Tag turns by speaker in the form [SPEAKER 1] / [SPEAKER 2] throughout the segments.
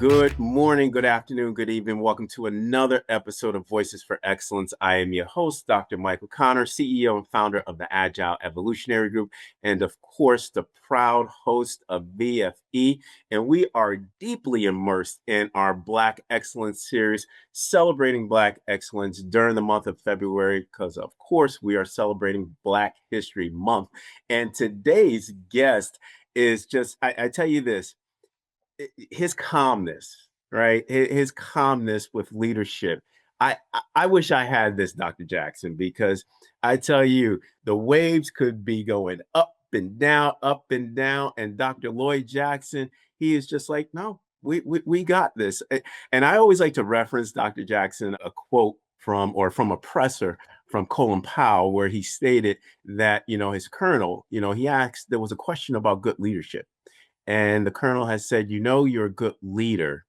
[SPEAKER 1] Good morning, good afternoon, good evening. Welcome to another episode of Voices for Excellence. I am your host, Dr. Michael Connor, CEO and founder of the Agile Evolutionary Group, and of course, the proud host of VFE. And we are deeply immersed in our Black Excellence series, celebrating Black excellence during the month of February, because of course, we are celebrating Black History Month. And today's guest is just, I tell you this, his calmness, right? His calmness with leadership. I wish I had this, Dr. Jackson, because I tell you, the waves could be going up and down. And Dr. Lloyd Jackson, he is just like, no, we got this. And I always like to reference Dr. Jackson, a quote from a presser from Colin Powell, where he stated that, his colonel, he asked, there was a question about good leadership. And the colonel has said, you're a good leader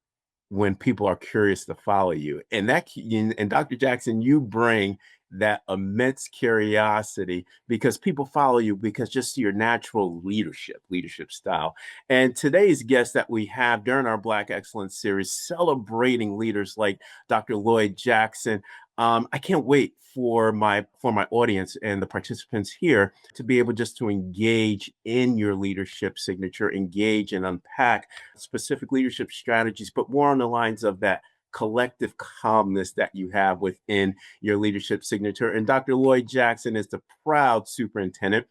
[SPEAKER 1] when people are curious to follow you. And Dr. Jackson, you bring that immense curiosity because people follow you because just your natural leadership style. And today's guest that we have during our Black Excellence series, celebrating leaders like Dr. Lloyd Jackson. I can't wait for my audience and the participants here to be able just to engage in your leadership signature, engage and unpack specific leadership strategies, but more on the lines of that collective calmness that you have within your leadership signature. And Dr. Lloyd Jackson is the proud superintendent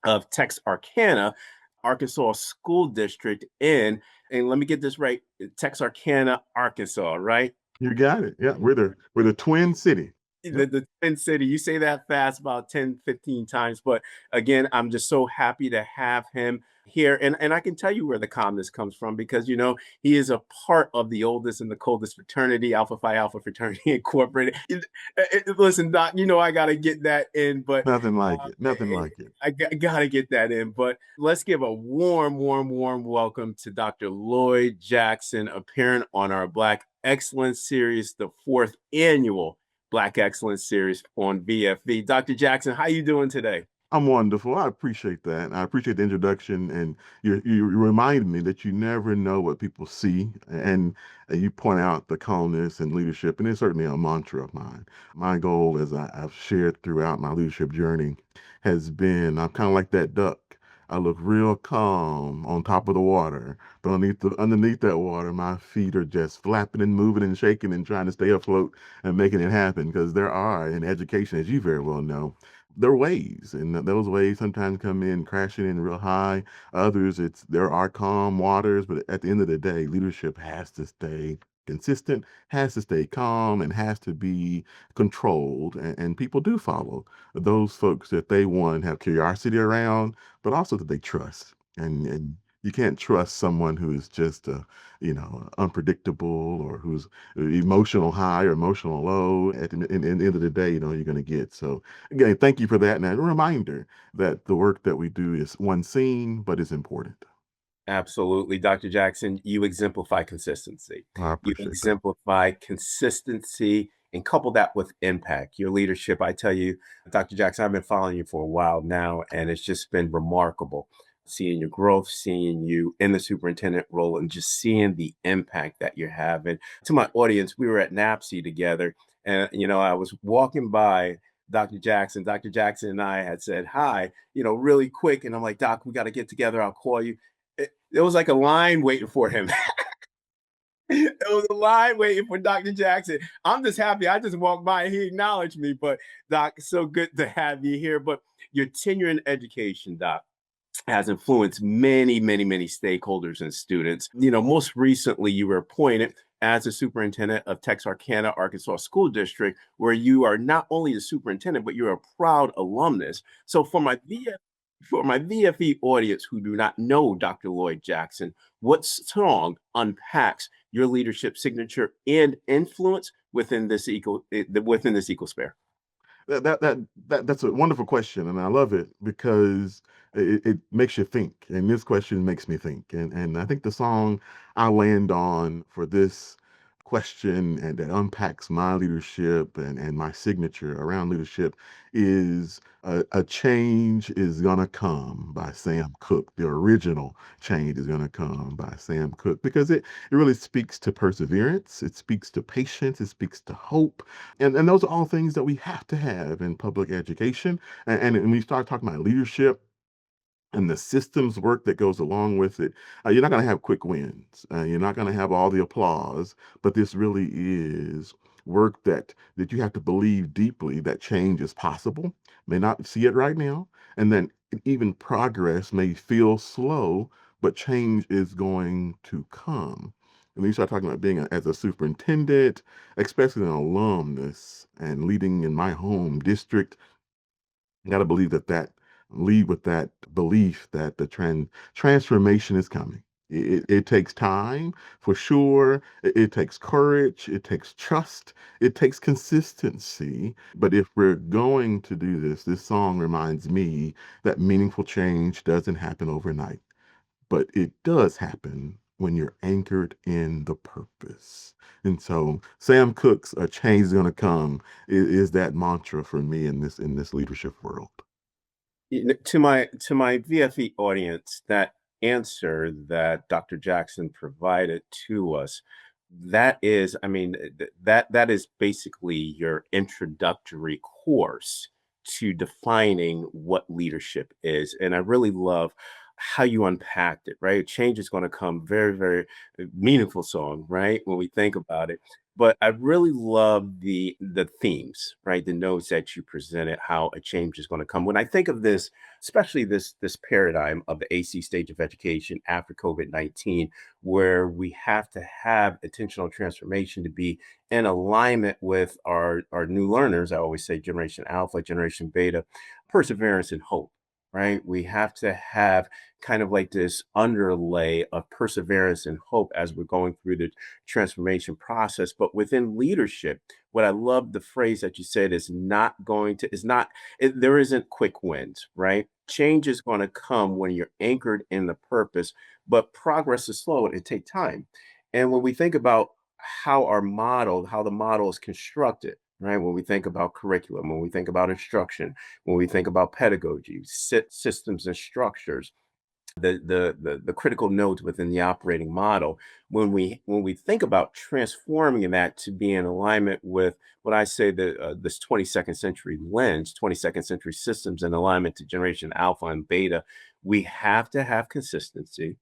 [SPEAKER 1] of Texarkana, Arkansas School District and let me get this right, Texarkana, Arkansas, right?
[SPEAKER 2] You got it. Yeah, we're the Twin City.
[SPEAKER 1] The Twin City. You say that fast about 10, 15 times. But again, I'm just so happy to have him here. And I can tell you where the calmness comes from because, he is a part of the oldest and the coldest fraternity, Alpha Phi Alpha Fraternity Incorporated. Listen, Doc, I got to get that in. But
[SPEAKER 2] Nothing like it. Nothing like it.
[SPEAKER 1] I got to get that in. But let's give a warm welcome to Dr. Lloyd Jackson, appearing on our Black Excellence series, the fourth annual Black Excellence series on VFV. Dr. Jackson, how you doing today?
[SPEAKER 2] I'm wonderful. I appreciate that. I appreciate the introduction, and you remind me that you never know what people see, and you point out the calmness and leadership, and it's certainly a mantra of mine. My goal, as I've shared throughout my leadership journey, has been I'm kind of like that duck. I look real calm on top of the water, but underneath that water, my feet are just flapping and moving and shaking and trying to stay afloat and making it happen. Because there are in education, as you very well know, there are waves, and those waves sometimes come in crashing in real high. Others, there are calm waters, but at the end of the day, leadership has to stay consistent, has to stay calm, and has to be controlled. And people do follow those folks that they, one, have curiosity around, but also that they trust. And you can't trust someone who is just unpredictable, or who's emotional high or emotional low. In the end of the day, you're going to get. So again, thank you for that. And a reminder that the work that we do is unseen, but is important.
[SPEAKER 1] Absolutely. Dr. Jackson, you exemplify consistency.
[SPEAKER 2] I
[SPEAKER 1] You
[SPEAKER 2] appreciate that.
[SPEAKER 1] exemplify consistency and couple that with impact. Your leadership, I tell you, Dr. Jackson, I've been following you for a while now, and it's just been remarkable seeing your growth, seeing you in the superintendent role, and just seeing the impact that you're having. To my audience, we were at NAPSI together, and, I was walking by Dr. Jackson. Dr. Jackson and I had said hi, really quick. And I'm like, Doc, we got to get together. I'll call you. It was like a line waiting for him. It was a line waiting for Dr. Jackson. I'm just happy. I just walked by and he acknowledged me. But Doc, so good to have you here. But your tenure in education, Doc, has influenced many stakeholders and students. Most recently, you were appointed as a superintendent of Texarkana, Arkansas School District, where you are not only the superintendent, but you're a proud alumnus. So for my VFE audience who do not know Dr. Lloyd Jackson, what song unpacks your leadership signature and influence within this ecosphere?
[SPEAKER 2] That's a wonderful question, and I love it because it makes you think. And this question makes me think. And I think the song I land on for this question and that unpacks my leadership and my signature around leadership is A Change is Gonna Come by Sam Cooke. The original Change is Gonna Come by Sam Cooke, because it really speaks to perseverance, it speaks to patience, it speaks to hope. And those are all things that we have to have in public education. And when you start talking about leadership, and the systems work that goes along with it, you're not going to have quick wins. You're not going to have all the applause, but this really is work that you have to believe deeply that change is possible. May not see it right now, and then even progress may feel slow, but change is going to come. And when you start talking about being as a superintendent, especially an alumnus, and leading in my home district, you got to believe lead with that belief that the transformation is coming. It takes time for sure. It takes courage. It takes trust. It takes consistency. But if we're going to do this song reminds me that meaningful change doesn't happen overnight, but it does happen when you're anchored in the purpose. And so Sam Cooke's "A Change is Gonna Come" is that mantra for me in this leadership world.
[SPEAKER 1] To my VFE audience, that answer that Dr. Jackson provided to us, that is, I mean, that is basically your introductory course to defining what leadership is. And I really love how you unpacked it, right? Change is going to come, very, very meaningful song, right? When we think about it. But I really love the themes, right? The notes that you presented, how a change is going to come. When I think of this, especially this paradigm of the AC stage of education after COVID-19, where we have to have intentional transformation to be in alignment with our new learners. I always say Generation Alpha, Generation Beta, perseverance and hope, right? We have to have kind of like this underlay of perseverance and hope as we're going through the transformation process. But within leadership, what I love the phrase that you said is not, there isn't quick wins, right? Change is going to come when you're anchored in the purpose, but progress is slow and it takes time. And when we think about how the model is constructed, right? When we think about curriculum, when we think about instruction, when we think about pedagogy, systems and structures, the critical nodes within the operating model, when we think about transforming that to be in alignment with what I say, this 22nd century lens, 22nd century systems in alignment to Generation Alpha and Beta, we have to have consistency,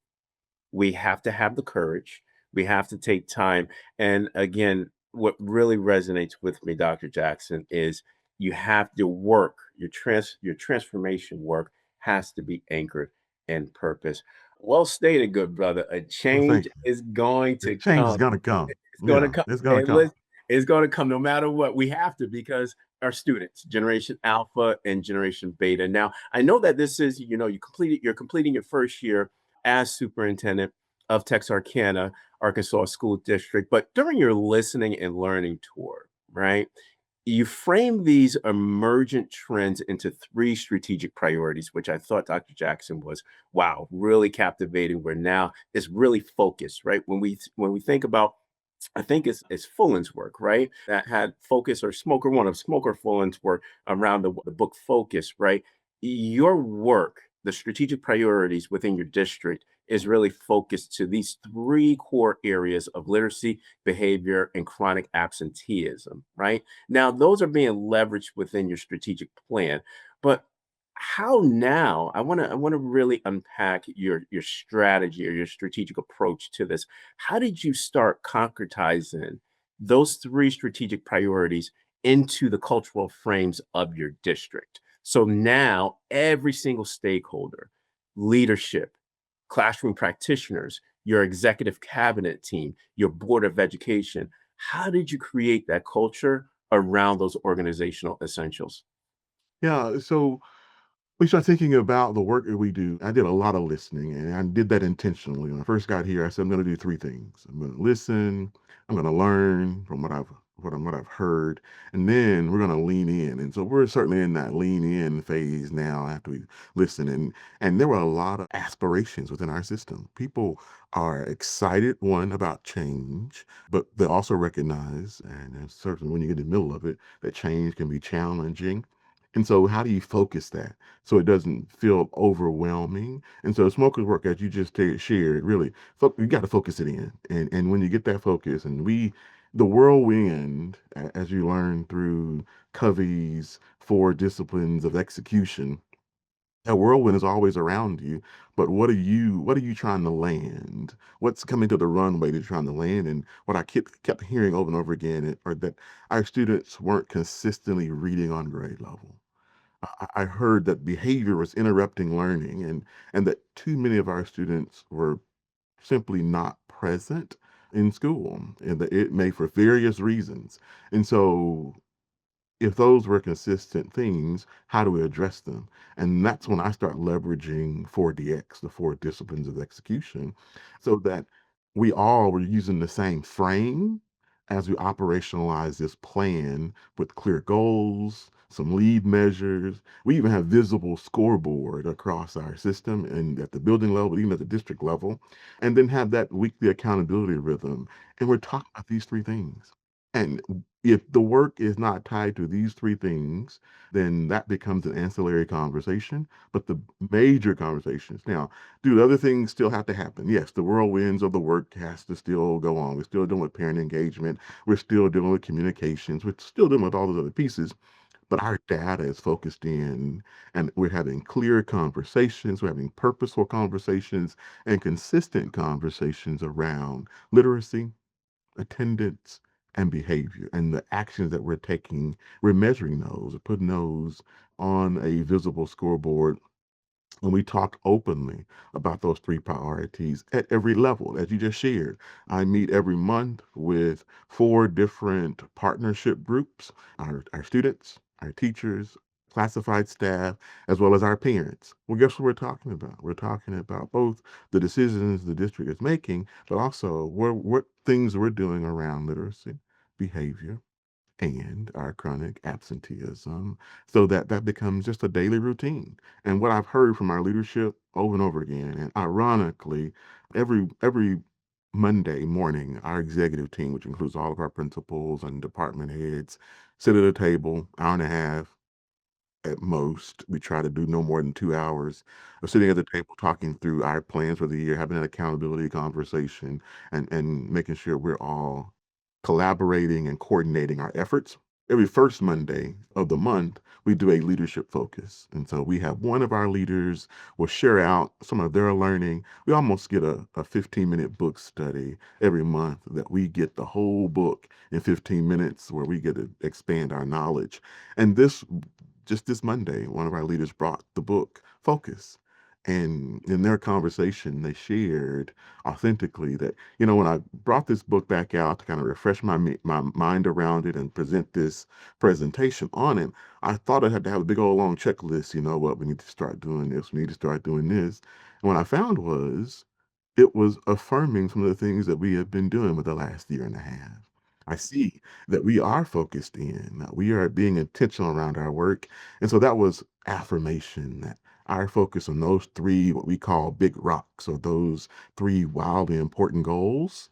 [SPEAKER 1] we have to have the courage, we have to take time. And again, what really resonates with me, Dr. Jackson, is you have to work, your transformation work has to be anchored in purpose. Well stated, good brother. A
[SPEAKER 2] Well, thank
[SPEAKER 1] change
[SPEAKER 2] you.
[SPEAKER 1] is going
[SPEAKER 2] The
[SPEAKER 1] to
[SPEAKER 2] change is
[SPEAKER 1] come.
[SPEAKER 2] gonna come.
[SPEAKER 1] It's going to
[SPEAKER 2] Yeah,
[SPEAKER 1] come.
[SPEAKER 2] it's gonna
[SPEAKER 1] And
[SPEAKER 2] come.
[SPEAKER 1] listen, it's going to come no matter what. We have to, because our students, Generation Alpha and Generation Beta. Now, I know that this is, you're completing your first year as superintendent of Texarkana, Arkansas School District. But during your listening and learning tour, right, you frame these emergent trends into three strategic priorities, which I thought Dr. Jackson was, wow, really captivating. Where now it's really focused, right? When we think about, I think it's Fullen's work, right? That had Focus, or Smoker, one of Smoker Fullen's work around the book Focus, right? Your work, the strategic priorities within your district, is really focused to these three core areas of literacy, behavior, and chronic absenteeism, right? Now, those are being leveraged within your strategic plan. But how now? I want to really unpack your strategy or your strategic approach to this. How did you start concretizing those three strategic priorities into the cultural frames of your district? So now every single stakeholder, leadership, classroom practitioners, your executive cabinet team, your board of education, how did you create that culture around those organizational essentials?
[SPEAKER 2] Yeah, so we start thinking about the work that we do. I did a lot of listening, and I did that intentionally. When I first got here, I said, I'm going to do three things. I'm going to listen, I'm going to learn from what I've what I've heard, and then we're going to lean in. And so we're certainly in that lean in phase now after we listen. And there were a lot of aspirations within our system. People are excited, one, about change, but they also recognize, and certainly when you get in the middle of it, that change can be challenging. And so, how do you focus that so it doesn't feel overwhelming? And so, smokers work, as you just shared, really, you got to focus it in. And when you get that focus, and the whirlwind, as you learn through Covey's four disciplines of execution, that whirlwind is always around you. But what are you trying to land? What's coming to the runway that you're trying to land? And what I kept hearing over and over again are that our students weren't consistently reading on grade level. I heard that behavior was interrupting learning, and that too many of our students were simply not present in school, and that it may for various reasons. And so if those were consistent things, how do we address them? And that's when I start leveraging 4DX, the four disciplines of execution, so that we all were using the same frame as we operationalize this plan with clear goals, some lead measures. We even have visible scoreboard across our system and at the building level, even at the district level, and then have that weekly accountability rhythm. And we're talking about these three things. And if the work is not tied to these three things, then that becomes an ancillary conversation. But the major conversations now, do the other things still have to happen? Yes, the whirlwinds of the work has to still go on. We're still dealing with parent engagement. We're still dealing with communications. We're still dealing with all those other pieces. But our data is focused in, and we're having clear conversations. We're having purposeful conversations and consistent conversations around literacy, attendance, and behavior, and the actions that we're taking. We're measuring those, we're putting those on a visible scoreboard, and we talk openly about those three priorities at every level. As you just shared, I meet every month with four different partnership groups: our students, our teachers, classified staff, as well as our parents. Well, guess what we're talking about? We're talking about both the decisions the district is making, but also what things we're doing around literacy, behavior, and our chronic absenteeism, so that that becomes just a daily routine. And what I've heard from our leadership over and over again, and ironically, every Monday morning, our executive team, which includes all of our principals and department heads, sit at a table, hour and a half at most. We try to do no more than 2 hours of sitting at the table talking through our plans for the year, having an accountability conversation, and making sure we're all collaborating and coordinating our efforts. Every first Monday of the month, we do a leadership focus. And so we have one of our leaders will share out some of their learning. We almost get a 15-minute book study every month, that we get the whole book in 15 minutes where we get to expand our knowledge. And just this Monday, one of our leaders brought the book Focus. And in their conversation, they shared authentically that, when I brought this book back out to kind of refresh my mind around it and present this presentation on it, I thought I had to have a big old long checklist. You know what? We need to start doing this. We need to start doing this. And what I found was it was affirming some of the things that we have been doing for the last year and a half. I see that we are focused in, that we are being intentional around our work. And so that was affirmation that our focus on those three, what we call big rocks, or those three wildly important goals,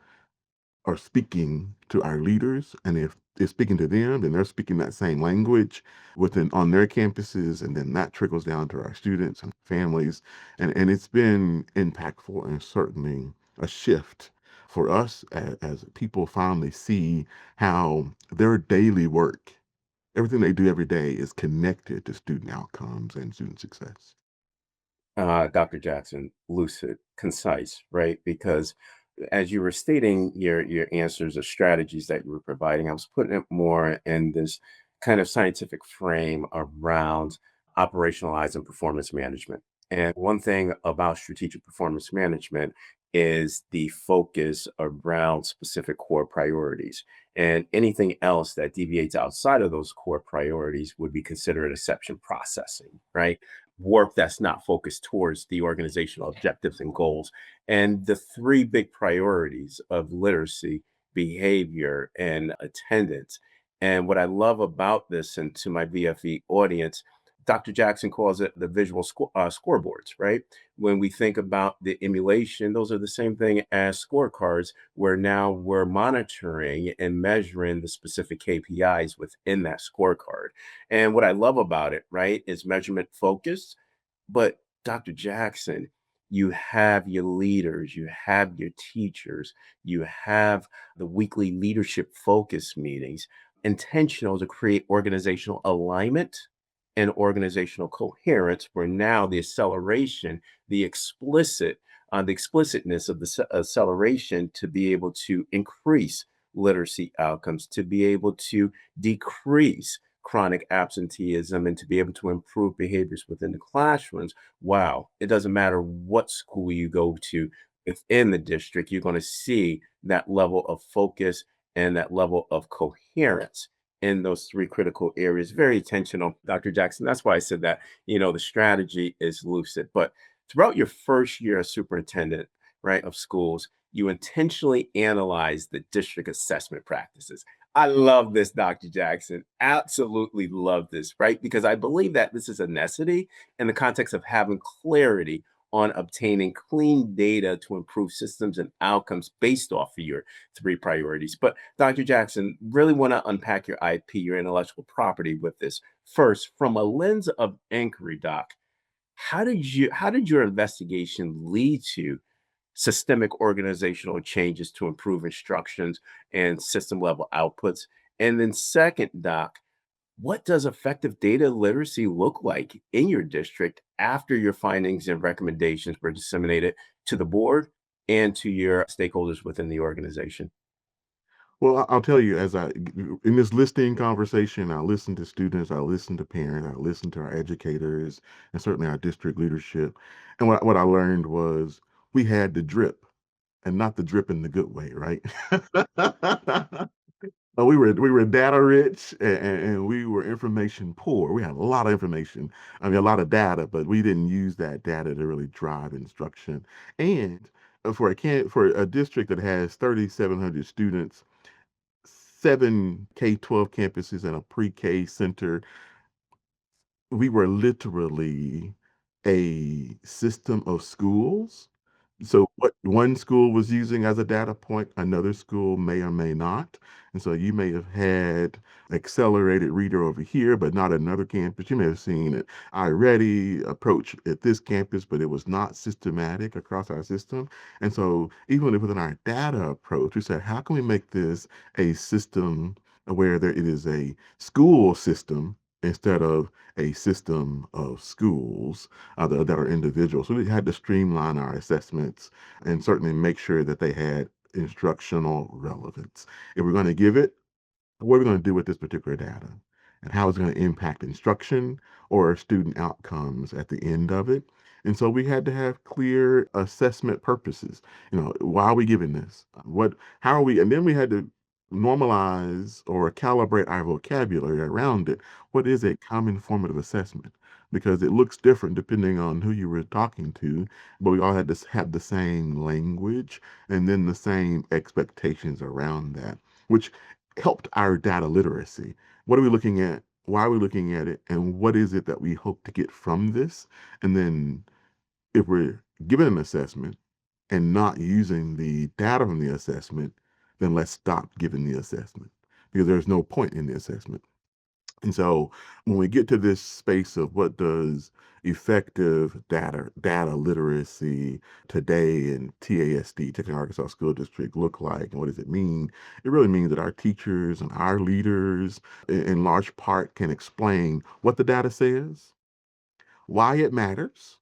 [SPEAKER 2] are speaking to our leaders. And if it's speaking to them, then they're speaking that same language within on their campuses, and then that trickles down to our students and families. And it's been impactful, and certainly a shift for us as people finally see how their daily work, everything they do every day, is connected to student outcomes and student success.
[SPEAKER 1] Dr. Jackson, lucid, concise, right? Because as you were stating your answers or strategies that you were providing, I was putting it more in this kind of scientific frame around operationalizing performance management. And one thing about strategic performance management is the focus around specific core priorities. And anything else that deviates outside of those core priorities would be considered exception processing, right? Work that's not focused towards the organizational objectives and goals. And the three big priorities of literacy behavior, and attendance. And what I love about this, and to my VFE audience, Dr. Jackson calls it the scoreboards, right? When we think about the emulation, those are the same thing as scorecards, where now we're monitoring and measuring the specific KPIs within that scorecard. And what I love about it, right, is measurement focused. But Dr. Jackson, you have your leaders, you have your teachers, you have the weekly leadership focus meetings, intentional to create organizational alignment and organizational coherence, where now the acceleration, the the explicitness of the acceleration to be able to increase literacy outcomes, to be able to decrease chronic absenteeism, and to be able to improve behaviors within the classrooms. Wow, it doesn't matter what school you go to within the district, you're going to see that level of focus and that level of coherence in those three critical areas. Very intentional, Dr. Jackson. That's why I said that, the strategy is lucid. But throughout your first year as superintendent, right, of schools, you intentionally analyze the district assessment practices. I love this, Dr. Jackson. Absolutely love this, right? Because I believe that this is a necessity in the context of having clarity on obtaining clean data to improve systems and outcomes based off of your three priorities. But Dr. Jackson, really want to unpack your IP, your intellectual property, with this. First, from a lens of inquiry, Doc, how did your investigation lead to systemic organizational changes to improve instructions and system level outputs? And then second, Doc, what does effective data literacy look like in your district after your findings and recommendations were disseminated to the board and to your stakeholders within the organization?
[SPEAKER 2] Well, I'll tell you, in this listening conversation, I listen to students, I listen to parents, I listen to our educators, and certainly our district leadership. And what I learned was we had the drip, and not the drip in the good way, right? We were data rich, and we were information poor. We had a lot of information. I mean, a lot of data, but we didn't use that data to really drive instruction. And for a district that has 3,700 students, seven K-12 campuses and a pre-K center, we were literally a system of schools. So what one school was using as a data point, another school may or may not. And so you may have had accelerated reader over here, but not another campus. You may have seen it iReady approach at this campus, but it was not systematic across our system. And so even within our data approach, we said, how can we make this a system where it is a school system instead of a system of schools that are individual. So we had to streamline our assessments and certainly make sure that they had instructional relevance. If we're going to give it, what are we going to do with this particular data? And how is it going to impact instruction or student outcomes at the end of it? And so we had to have clear assessment purposes. Why are we giving this? How are we? And then we had to normalize or calibrate our vocabulary around it. What is a common formative assessment? Because it looks different depending on who you were talking to, but we all had to have the same language and then the same expectations around that, which helped our data literacy. What are we looking at? Why are we looking at it? And what is it that we hope to get from this? And then if we're given an assessment and not using the data from the assessment, then let's stop giving the assessment because there's no point in the assessment. And so when we get to this space of what does effective data literacy today in TASD, Texarkana Arkansas School District, look like, and what does it mean? It really means that our teachers and our leaders, in large part, can explain what the data says, why it matters,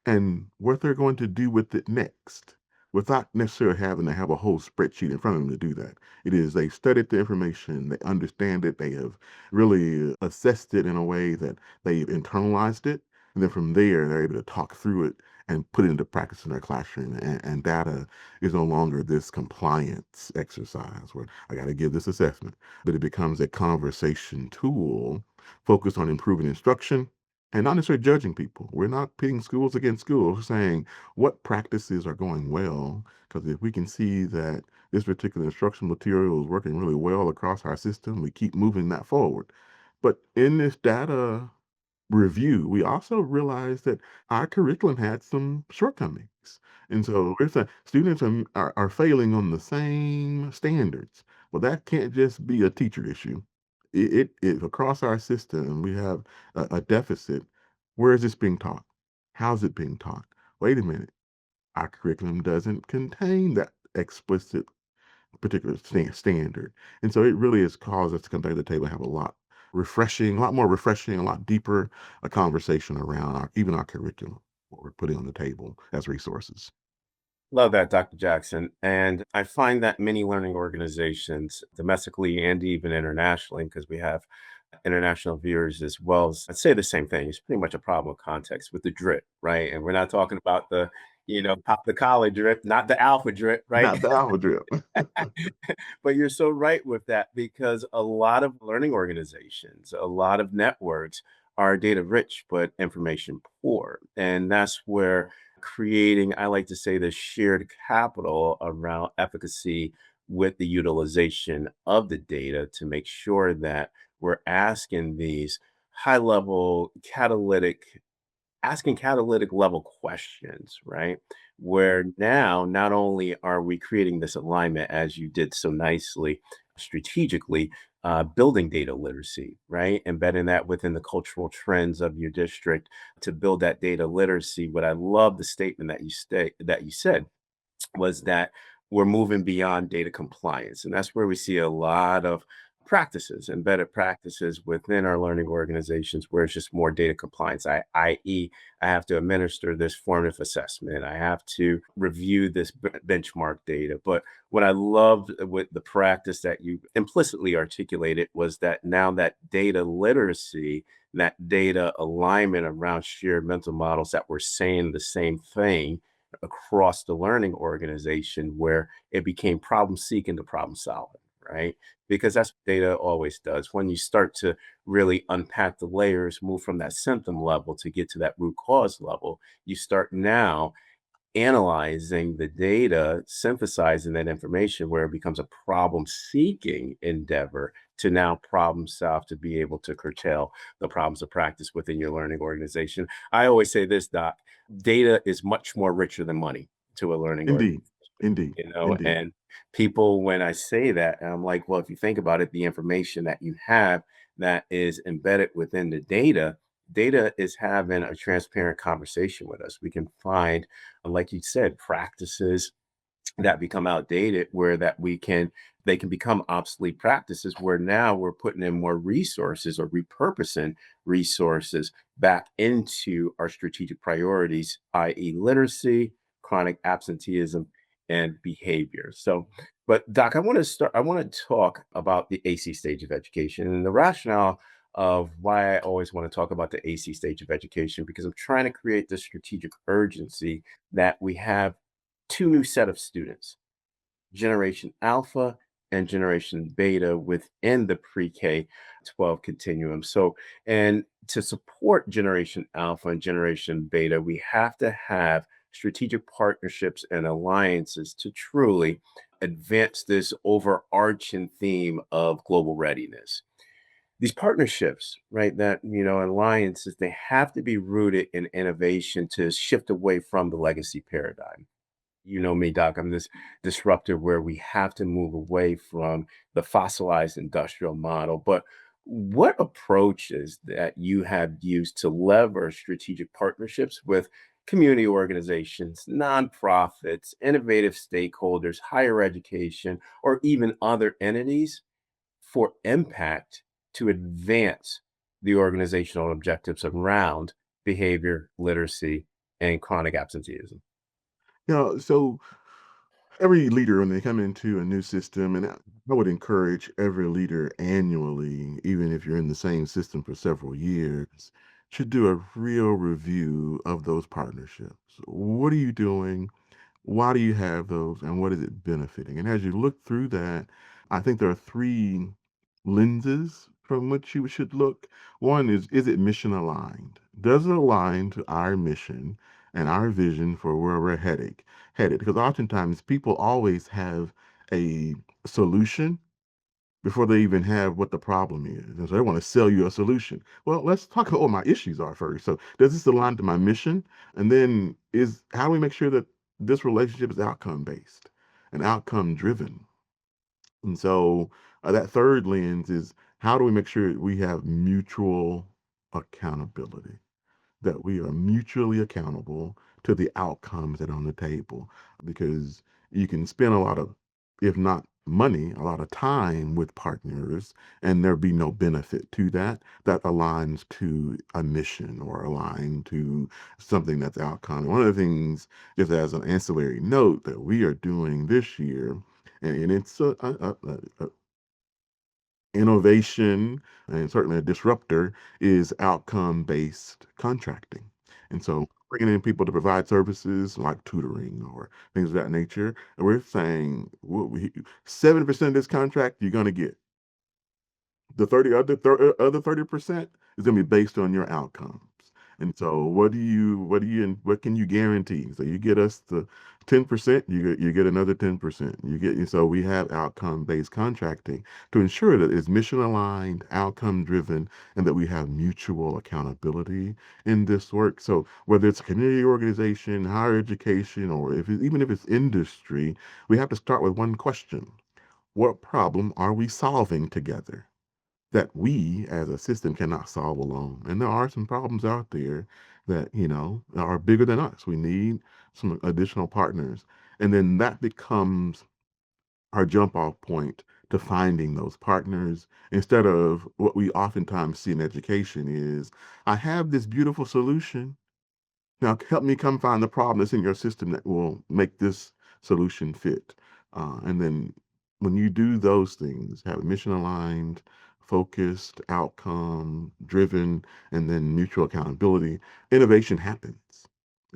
[SPEAKER 2] and what they're going to do with it next without necessarily having to have a whole spreadsheet in front of them to do that. It is they've studied the information, they understand it, they have really assessed it in a way that they've internalized it. And then from there, they're able to talk through it and put it into practice in their classroom. And data is no longer this compliance exercise where I got to give this assessment, but it becomes a conversation tool focused on improving instruction and not necessarily judging people. We're not pitting schools against schools, we're saying what practices are going well. Because if we can see that this particular instructional material is working really well across our system, we keep moving that forward. But in this data review, we also realized that our curriculum had some shortcomings. And so we're saying students are failing on the same standards. Well, that can't just be a teacher issue. It across our system, we have a deficit. Where is this being taught? How's it being taught? Wait a minute. Our curriculum doesn't contain that explicit particular standard. And so it really has caused us to come back to the table and have a lot more refreshing, a lot deeper a conversation around even our curriculum, what we're putting on the table as resources.
[SPEAKER 1] Love that, Dr. Jackson. And I find that many learning organizations, domestically and even internationally, because we have international viewers as well, I'd say the same thing. It's pretty much a problem of context with the drip, right? And we're not talking about pop the collar drip, not the alpha drip, right?
[SPEAKER 2] Not the alpha drip.
[SPEAKER 1] But you're so right with that because a lot of learning organizations, a lot of networks are data rich, but information poor. And that's where creating, I like to say, the shared capital around efficacy with the utilization of the data to make sure that we're asking these high level catalytic asking catalytic level questions, right? Where now not only are we creating this alignment, as you did so nicely, strategically, building data literacy, right? Embedding that within the cultural trends of your district to build that data literacy. What I love the statement that you said was that we're moving beyond data compliance. And that's where we see a lot of practices, embedded practices within our learning organizations where it's just more data compliance, i.e., I have to administer this formative assessment. I have to review this benchmark data. But what I loved with the practice that you implicitly articulated was that now that data literacy, that data alignment around shared mental models that we're saying the same thing across the learning organization where it became problem seeking to problem solving, right? Because that's what data always does. When you start to really unpack the layers, move from that symptom level to get to that root cause level, you start now analyzing the data, synthesizing that information where it becomes a problem seeking endeavor to now problem solve to be able to curtail the problems of practice within your learning organization. I always say this, Doc, data is much more richer than money to a learning organization,
[SPEAKER 2] Indeed. Indeed. Indeed.
[SPEAKER 1] and people, when I say that, I'm like, well, if you think about it, the information that you have that is embedded within the data is having a transparent conversation with us. We can find, like you said, practices that become outdated where that we can they can become obsolete practices where now we're putting in more resources or repurposing resources back into our strategic priorities, i.e. literacy, chronic absenteeism, and behavior. So, but Doc, I want to talk about the AC stage of education and the rationale of why I always want to talk about the AC stage of education because I'm trying to create this strategic urgency that we have two new set of students, Generation Alpha and Generation Beta within the pre-K 12 continuum. So, and to support Generation Alpha and Generation Beta, we have to have strategic partnerships and alliances to truly advance this overarching theme of global readiness. These partnerships, right, that, alliances, they have to be rooted in innovation to shift away from the legacy paradigm. You know me, Doc, I'm this disruptor where we have to move away from the fossilized industrial model. But what approaches that you have used to lever strategic partnerships with community organizations, nonprofits, innovative stakeholders, higher education, or even other entities for impact to advance the organizational objectives around behavior, literacy, and chronic absenteeism?
[SPEAKER 2] So every leader, when they come into a new system, and I would encourage every leader annually, even if you're in the same system for several years, should do a real review of those partnerships. What are you doing? Why do you have those? And what is it benefiting? And as you look through that, I think there are three lenses from which you should look. One is it mission aligned? Does it align to our mission and our vision for where we're headed? Because oftentimes people always have a solution before they even have what the problem is. And so they want to sell you a solution. Well, let's talk about what my issues are first. So does this align to my mission? And then is how do we make sure that this relationship is outcome based and outcome driven? And so that third lens is how do we make sure we have mutual accountability? That we are mutually accountable to the outcomes that are on the table. Because you can spend a lot of, if not money, a lot of time with partners, and there be no benefit to that that aligns to a mission or align to something that's outcome. One of the things, just as an ancillary note, that we are doing this year, and it's a innovation and certainly a disruptor is outcome based contracting. And so bringing in people to provide services like tutoring or things of that nature, and we're saying 70% of this contract you're going to get. The 30% is going to be based on your outcomes. And so what can you guarantee? So you get us the 10%, you get another 10%. So we have outcome based contracting to ensure that it's mission aligned, outcome driven, and that we have mutual accountability in this work. So whether it's a community organization, higher education, or even if it's industry, we have to start with one question. What problem are we solving together that we as a system cannot solve alone? And there are some problems out there that, are bigger than us. We need some additional partners. And then that becomes our jump off point to finding those partners instead of what we oftentimes see in education is I have this beautiful solution. Now, help me come find the problem that's in your system that will make this solution fit. And then when you do those things, have mission aligned, focused, outcome driven, and then mutual accountability, innovation happens.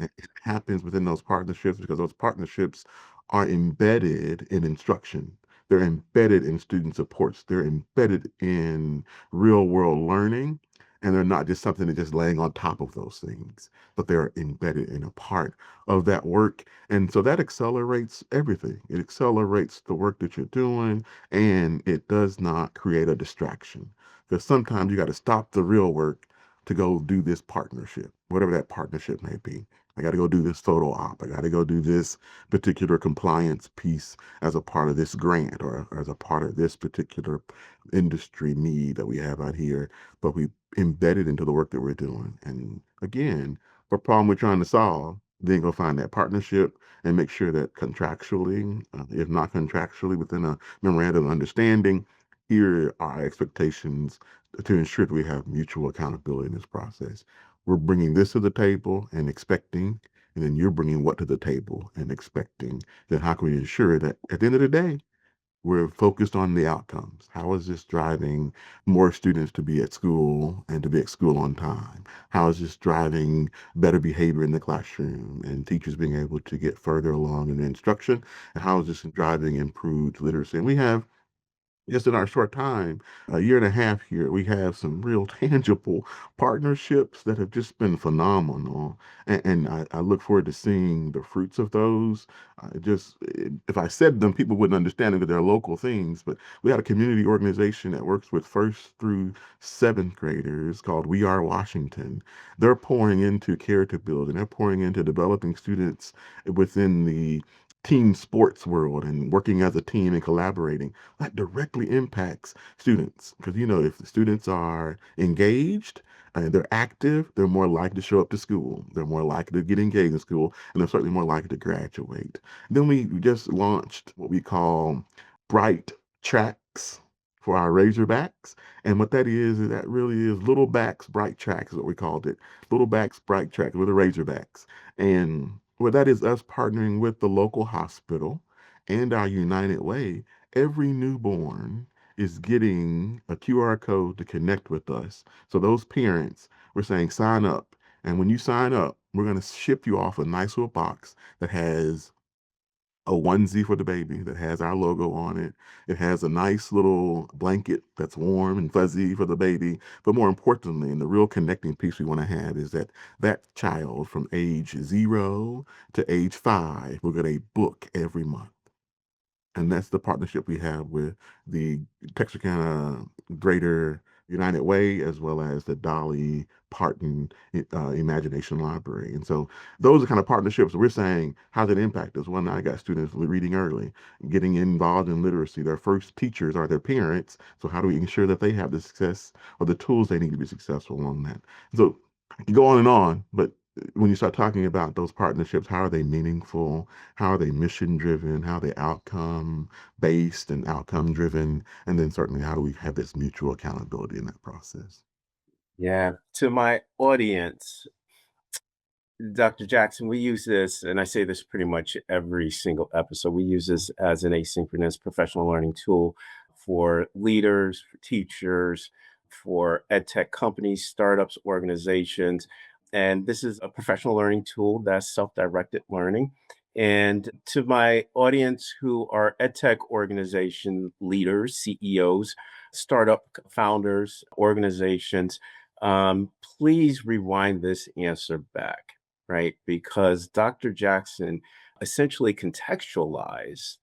[SPEAKER 2] It happens within those partnerships because those partnerships are embedded in instruction. They're embedded in student supports. They're embedded in real world learning. And they're not just something that's just laying on top of those things, but they're embedded in a part of that work. And so that accelerates everything. It accelerates the work that you're doing, and it does not create a distraction. Because sometimes you got to stop the real work to go do this partnership, whatever that partnership may be. I got to go do this photo op. I got to go do this particular compliance piece as a part of this grant or as a part of this particular industry need that we have out here. But we embed it into the work that we're doing. And again, what problem we're trying to solve, then go find that partnership and make sure that contractually, if not contractually, within a memorandum of understanding, here are our expectations to ensure that we have mutual accountability in this process. We're bringing this to the table and expecting, and then you're bringing what to the table and expecting. Then how can we ensure that at the end of the day, we're focused on the outcomes? How is this driving more students to be at school and to be at school on time? How is this driving better behavior in the classroom and teachers being able to get further along in the instruction? And how is this driving improved literacy? And we have just in our short time, a year and a half here, we have some real tangible partnerships that have just been phenomenal. And I look forward to seeing the fruits of those. If I said them, people wouldn't understand it because they're local things. But we had a community organization that works with first through seventh graders called We Are Washington. They're pouring into character building, they're pouring into developing students within the team sports world and working as a team and collaborating that directly impacts students. Because, if the students are engaged and they're active, they're more likely to show up to school. They're more likely to get engaged in school, and they're certainly more likely to graduate. Then we just launched what we call Bright Tracks for our Razorbacks. And what that is that really is Little Backs Bright Tracks is what we called it. Little Backs Bright Tracks with the Razorbacks. And well, that is us partnering with the local hospital and our United Way. Every newborn is getting a QR code to connect with us. So those parents, we're saying sign up. And when you sign up, we're going to ship you off a nice little box that has a onesie for the baby that has our logo on it. It has a nice little blanket that's warm and fuzzy for the baby. But more importantly, and the real connecting piece we want to have is that that child from age 0 to age 5 will get a book every month. And that's the partnership we have with the Texarkana Greater United Way, as well as the Dolly Parton Imagination Library. And so those are kind of partnerships we're saying, how does it impact us? One, I got students reading early, getting involved in literacy. Their first teachers are their parents. So how do we ensure that they have the success or the tools they need to be successful along that? So I can go on, but when you start talking about those partnerships, how are they meaningful? How are they mission driven? How are they outcome based and outcome driven? And then certainly, how do we have this mutual accountability in that process?
[SPEAKER 1] Yeah. To my audience, Dr. Jackson, we use this, and I say this pretty much every single episode. We use this as an asynchronous professional learning tool for leaders, for teachers, for ed tech companies, startups, organizations. And this is a professional learning tool that's self-directed learning. And to my audience who are ed tech organization leaders, CEOs, startup founders, organizations, please rewind this answer back, right? Because Dr. Jackson essentially contextualized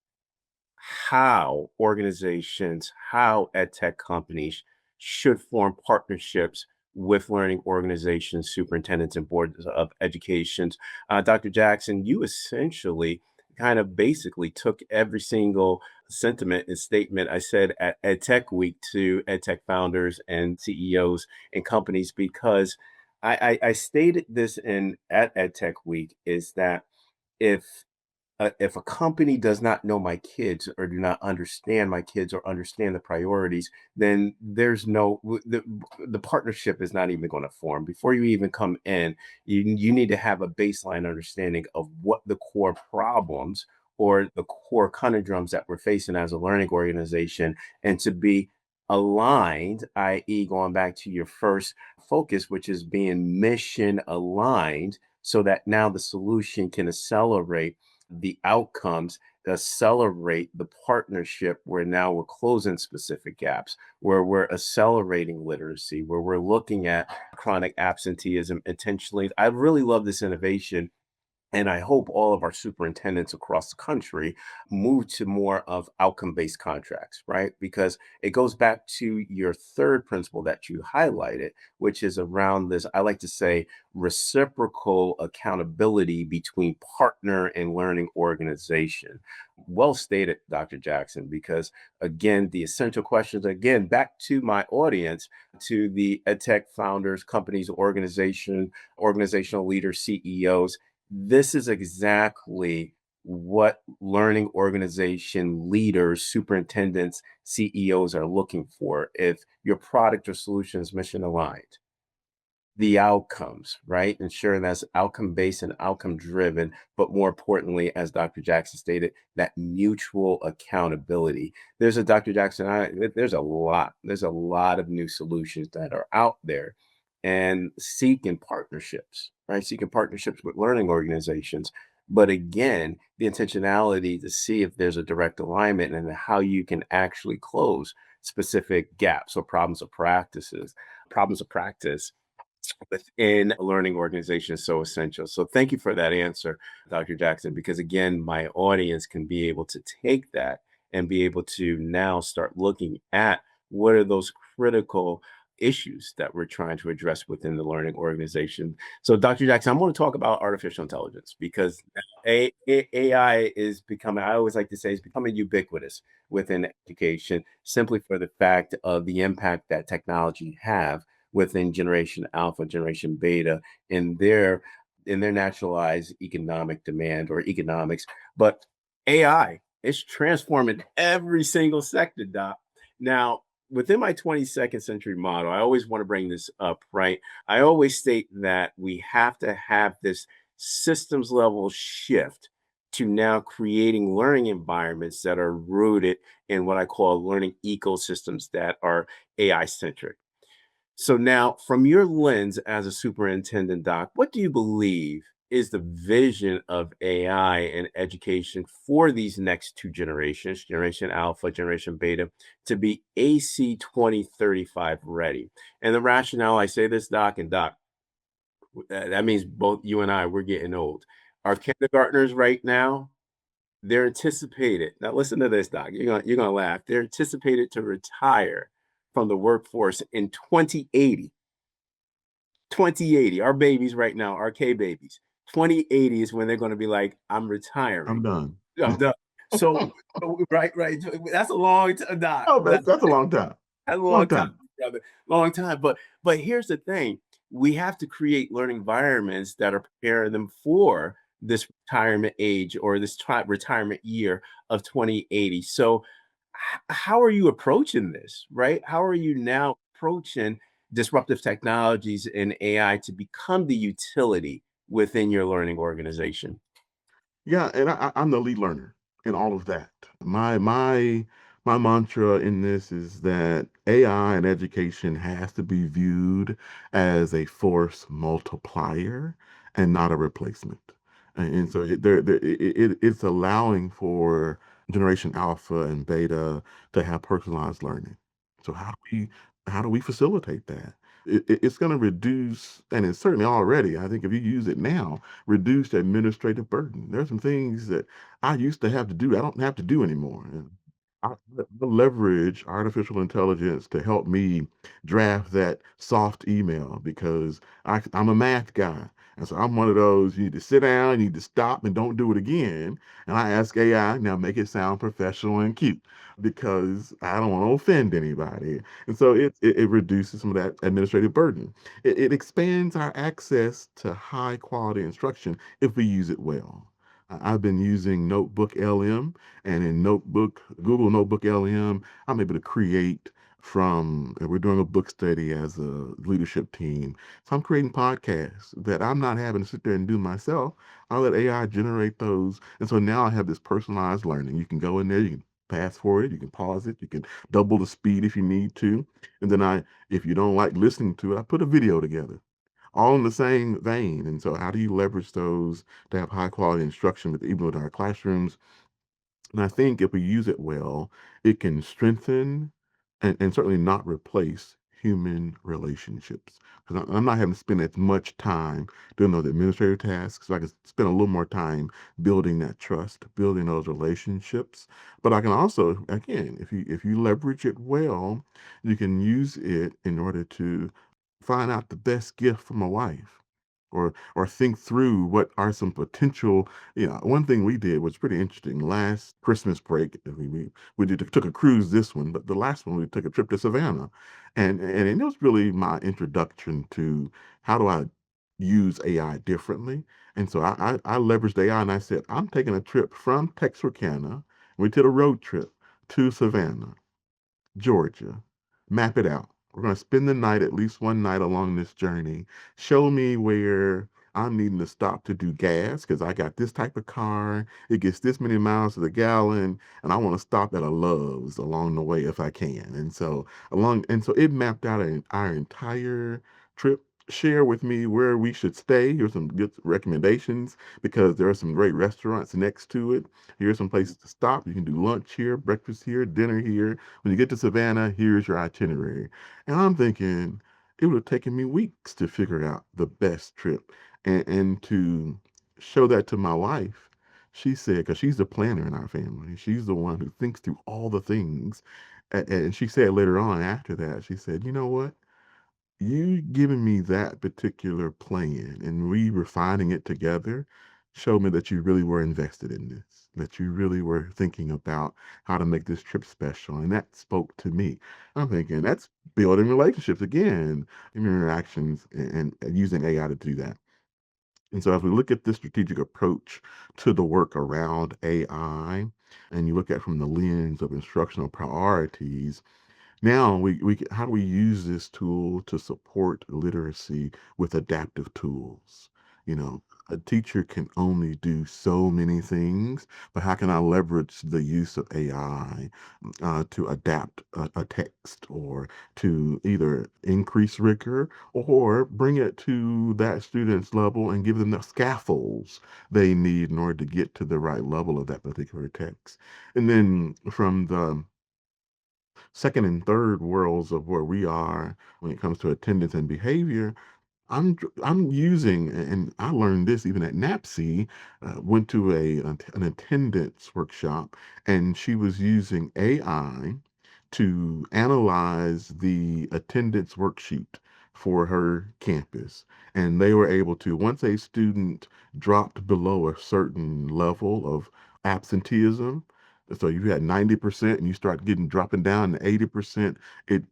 [SPEAKER 1] how organizations, how ed tech companies should form partnerships with learning organizations, superintendents, and boards of educations. Dr. Jackson, you essentially kind of basically took every single sentiment and statement I said at Ed Tech Week to ed tech founders and CEOs and companies because I stated this in at Ed Tech Week is that if if a company does not know my kids or do not understand my kids or understand the priorities, then there's the partnership is not even going to form. Before you even come in, you need to have a baseline understanding of what the core problems or the core conundrums that we're facing as a learning organization and to be aligned, i.e., going back to your first focus, which is being mission aligned, so that now the solution can accelerate the outcomes to accelerate the partnership where now we're closing specific gaps, where we're accelerating literacy, where we're looking at chronic absenteeism intentionally. I really love this innovation and I hope all of our superintendents across the country move to more of outcome based contracts, right? Because it goes back to your third principle that you highlighted, which is around this, I like to say, reciprocal accountability between partner and learning organization. Well stated, Dr. Jackson, because again, the essential questions, again, back to my audience, to the edtech founders, companies, organizational leaders, CEOs, this is exactly what learning organization leaders, superintendents, CEOs are looking for. If your product or solution is mission aligned, the outcomes, right? Ensuring that's outcome based and outcome driven, but more importantly, as Dr. Jackson stated, that mutual accountability. There's a Dr. Jackson, there's a lot of new solutions that are out there and seeking partnerships, right? Seeking partnerships with learning organizations. But again, the intentionality to see if there's a direct alignment and how you can actually close specific gaps or problems of practice within a learning organization is so essential. So thank you for that answer, Dr. Jackson, because again, my audience can be able to take that and be able to now start looking at what are those critical issues that we're trying to address within the learning organization. So Dr. Jackson, I'm going to talk about artificial intelligence because AI is becoming, I always like to say, is becoming ubiquitous within education simply for the fact of the impact that technology have within Generation Alpha, Generation Beta, in their naturalized economic demand or economics. But AI is transforming every single sector, Doc. Now, within my 22nd century model, I always want to bring this up, right? I always state that we have to have this systems level shift to now creating learning environments that are rooted in what I call learning ecosystems that are AI centric. So now, from your lens as a superintendent, Doc, what do you believe is the vision of AI in education for these next two generations, Generation Alpha, Generation Beta, to be AC 2035 ready? And the rationale, I say this, Doc, and Doc, that means both you and I, we're getting old. Our kindergartners right now, they're anticipated. Now listen to this, Doc. You're gonna laugh. They're anticipated to retire from the workforce in 2080. 2080. Our babies right now, our K babies. 2080 is when they're going to be like, I'm retiring.
[SPEAKER 2] I'm done.
[SPEAKER 1] I'm done. So, right. That's a long time, Doc.
[SPEAKER 2] Oh, that's a long time.
[SPEAKER 1] That's a
[SPEAKER 2] Long
[SPEAKER 1] long time,
[SPEAKER 2] time.
[SPEAKER 1] brother. Long time. But here's the thing: we have to create learning environments that are preparing them for this retirement age or this retirement year of 2080. So, how are you approaching this? Right? How are you now approaching disruptive technologies and AI to become the utility within your learning organization?
[SPEAKER 2] Yeah, and I'm the lead learner in all of that. My mantra in this is that AI and education has to be viewed as a force multiplier and not a replacement. And so it's allowing for generation alpha and beta to have personalized learning. So how do we facilitate that? It's going to reduce, and it's certainly already, I think if you use it now, reduce the administrative burden. There's some things that I used to have to do, I don't have to do anymore. And I leverage artificial intelligence to help me draft that soft email because I'm a math guy. And so I'm one of those, you need to sit down, you need to stop and don't do it again. And I ask AI, now make it sound professional and cute because I don't want to offend anybody. And so it reduces some of that administrative burden. It expands our access to high quality instruction if we use it well. I've been using Notebook LM, and in Google Notebook LM, I'm able to create we're doing a book study as a leadership team. So I'm creating podcasts that I'm not having to sit there and do myself. I'll let AI generate those. And so now I have this personalized learning. You can go in there, you can fast forward, you can pause it, you can double the speed if you need to. And then if you don't like listening to it, I put a video together, all in the same vein. And so, how do you leverage those to have high quality instruction, even with our classrooms? And I think if we use it well, it can strengthen and certainly not replace human relationships. Because I'm not having to spend as much time doing those administrative tasks. So I can spend a little more time building that trust, building those relationships. But I can also, again, if you leverage it well, you can use it in order to find out the best gift for my wife. Or think through what are some potential. One thing we did was pretty interesting. Last Christmas break, took a cruise this one, but the last one we took a trip to Savannah, and it was really my introduction to how do I use AI differently. And so I leveraged AI and I said, I'm taking a trip from Texarkana. We did a road trip to Savannah, Georgia. Map it out. We're going to spend the night, at least one night along this journey. Show me where I'm needing to stop to do gas because I got this type of car. It gets this many miles to the gallon, and I want to stop at a Love's along the way if I can. And so it mapped out our entire trip. Share with me where we should stay. Here's some good recommendations because there are some great restaurants next to it. Here's some places to stop. You can do lunch here, breakfast here, dinner here. When you get to Savannah, here's your itinerary. And I'm thinking it would have taken me weeks to figure out the best trip and to show that to my wife. She said, because she's the planner in our family, she's the one who thinks through all the things. And she said later on after that, she said, you know what? You giving me that particular plan and we refining it together showed me that you really were invested in this, that you really were thinking about how to make this trip special. And that spoke to me. I'm thinking that's building relationships again, interactions, and using AI to do that. And so, as we look at this strategic approach to the work around AI, and you look at it from the lens of instructional priorities, now how do we use this tool to support literacy with adaptive tools? You know, a teacher can only do so many things, but how can I leverage the use of AI to adapt a text or to either increase rigor or bring it to that student's level and give them the scaffolds they need in order to get to the right level of that particular text. And then from the second and third worlds of where we are when it comes to attendance and behavior, I'm using, and I learned this even at NAPSI. Went to an attendance workshop, and she was using AI to analyze the attendance worksheet for her campus, and they were able to, once a student dropped below a certain level of absenteeism, so you had 90% and you start getting dropping down to 80%, it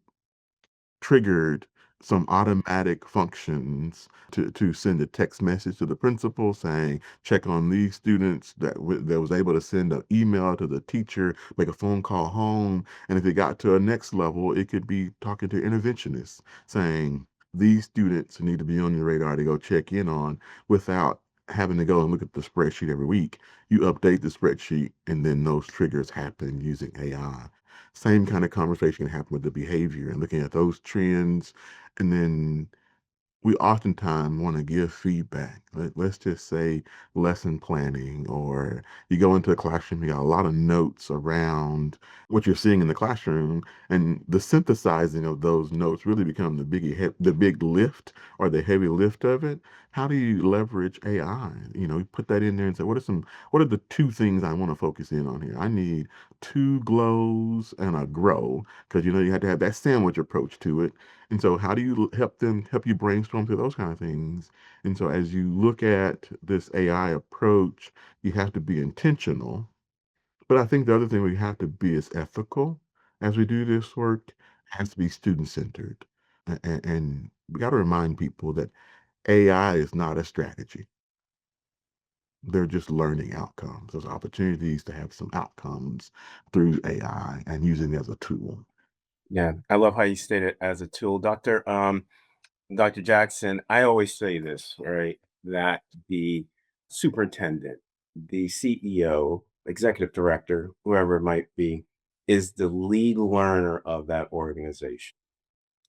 [SPEAKER 2] triggered some automatic functions to send a text message to the principal saying, check on these students that was able to send an email to the teacher, make a phone call home. And if it got to a next level, it could be talking to interventionists saying, these students need to be on your radar to go check in on without having to go and look at the spreadsheet every week. You update the spreadsheet and then those triggers happen using AI. Same kind of conversation can happen with the behavior and looking at those trends. And then we oftentimes want to give feedback. Let's just say lesson planning, or you go into a classroom, you got a lot of notes around what you're seeing in the classroom, and the synthesizing of those notes really become the big lift or the heavy lift of it. How do you leverage AI? You put that in there and say, what are the two things I want to focus in on here? I need two glows and a grow, because you have to have that sandwich approach to it. And so, how do you help you brainstorm through those kind of things? And so, as you look at this AI approach, you have to be intentional. But I think the other thing we have to be is ethical as we do this work. It has to be student centered. And we got to remind people that AI is not a strategy. They're just learning outcomes. There's opportunities to have some outcomes through AI and using it as a tool.
[SPEAKER 1] Yeah, I love how you state it as a tool. Dr. Jackson, I always say this, right? That the superintendent, the CEO, executive director, whoever it might be, is the lead learner of that organization.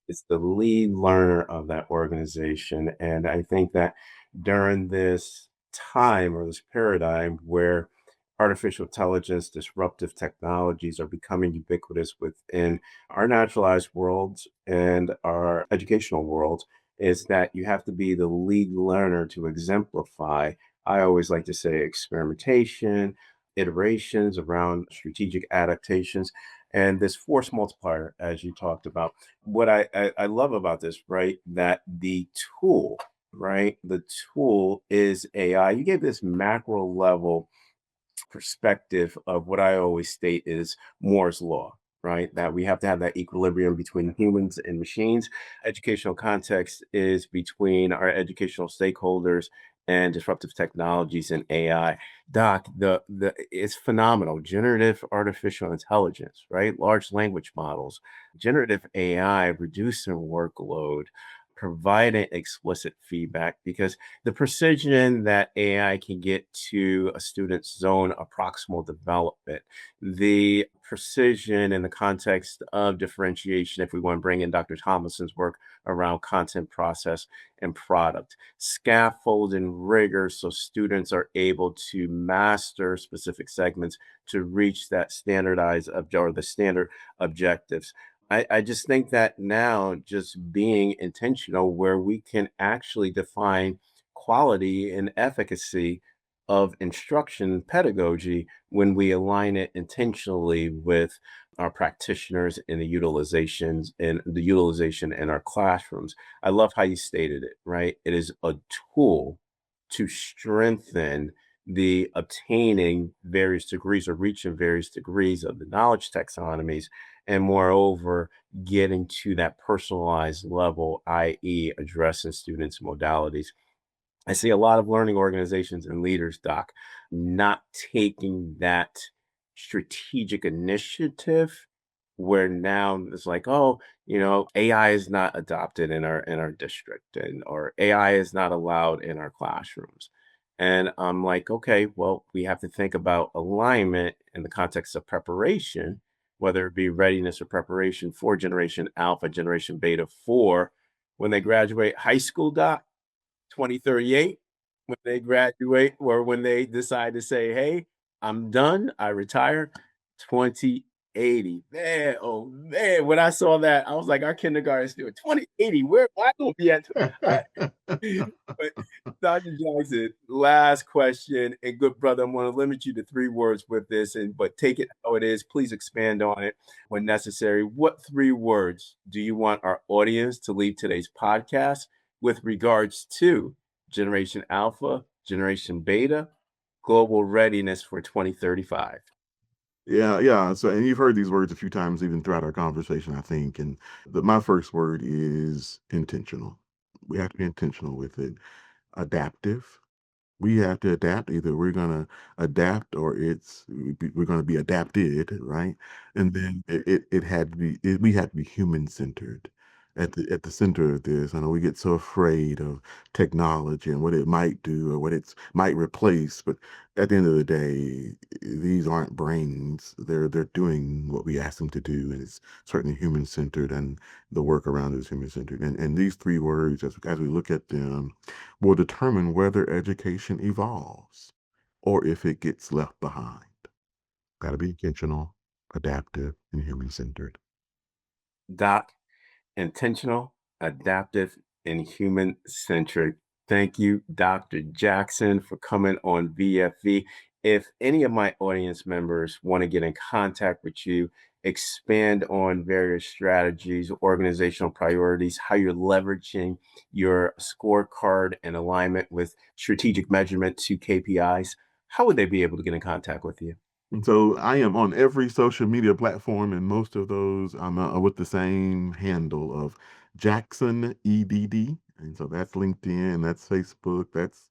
[SPEAKER 1] It's the lead learner of that organization. And I think that during this time or this paradigm where artificial intelligence, disruptive technologies are becoming ubiquitous within our naturalized worlds and our educational worlds, is that you have to be the lead learner to exemplify. I always like to say experimentation, iterations around strategic adaptations, and this force multiplier, as you talked about. What I love about this, right? That the tool, right? The tool is AI. You gave this macro level perspective of what I always state is Moore's law, right? That we have to have that equilibrium between humans and machines. Educational context is between our educational stakeholders and disruptive technologies and AI. Doc, the it's phenomenal. Generative artificial intelligence, right? Large language models, generative AI reducing workload, providing explicit feedback because the precision that AI can get to a student's zone of proximal development, the precision in the context of differentiation, if we want to bring in Dr. Thomason's work around content process and product, scaffold and rigor so students are able to master specific segments to reach that standardized or the standard objectives. I just think that now just being intentional where we can actually define quality and efficacy of instruction pedagogy when we align it intentionally with our practitioners and the utilization in our classrooms. I love how you stated it, right? It is a tool to strengthen the obtaining various degrees or reaching various degrees of the knowledge taxonomies, and moreover getting to that personalized level, i.e. addressing students modalities. I see a lot of learning organizations and leaders, Doc, not taking that strategic initiative where now it's like, oh, AI is not adopted in our district, and or AI is not allowed in our classrooms. And I'm like, okay, well, we have to think about alignment in the context of preparation, whether it be readiness or preparation for Generation Alpha, Generation Beta for when they graduate high school, Doc, 2038, when they graduate or when they decide to say, hey, I'm done, I retire, 2080. Man, oh man, when I saw that, I was like, our kindergarten student, 2080, where am I going to be at? But Dr. Johnson, last question, and good brother, I'm going to limit you to 3 words with this, but take it how it is. Please expand on it when necessary. What 3 words do you want our audience to leave today's podcast with regards to Generation Alpha, Generation Beta, global readiness for 2035?
[SPEAKER 2] Yeah, yeah. So, and you've heard these words a few times even throughout our conversation, I think. And my first word is intentional. We have to be intentional with it. Adaptive. We have to adapt. Either we're gonna adapt or we're gonna be adapted, right? And then it had to be we had to be human centered at the center of this. I know we get so afraid of technology and what it might do or what it might replace, but at the end of the day, these aren't brains. They're doing what we ask them to do, and it's certainly human centered, and the work around it is human centered. And these 3 words, as we look at them, will determine whether education evolves or if it gets left behind. Got to be intentional, adaptive, and human centered.
[SPEAKER 1] Doc, intentional, adaptive, and human centric. Thank you, Dr. Jackson, for coming on VFV. If any of my audience members want to get in contact with you, expand on various strategies, organizational priorities, how you're leveraging your scorecard and alignment with strategic measurement to KPIs, how would they be able to get in contact with you?
[SPEAKER 2] And so I am on every social media platform, and most of those I'm with the same handle of Jackson EDD. And so that's LinkedIn, that's Facebook, that's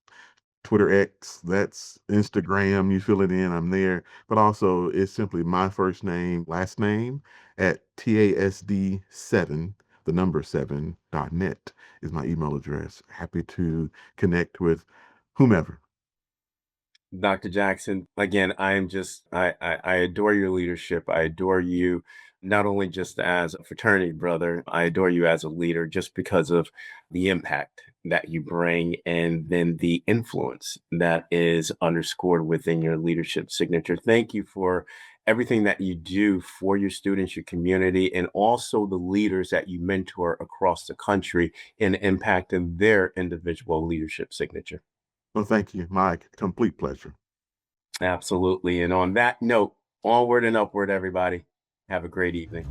[SPEAKER 2] Twitter X, that's Instagram. You fill it in, I'm there. But also, it's simply my first name, last name at TASD7, the number 7.net is my email address. Happy to connect with whomever.
[SPEAKER 1] Dr. Jackson, again, I adore your leadership. I adore you not only just as a fraternity brother, I adore you as a leader just because of the impact that you bring and then the influence that is underscored within your leadership signature. Thank you for everything that you do for your students, your community, and also the leaders that you mentor across the country in impacting their individual leadership signature.
[SPEAKER 2] Well, thank you. My complete pleasure.
[SPEAKER 1] Absolutely. And on that note, onward and upward, everybody. Have a great evening.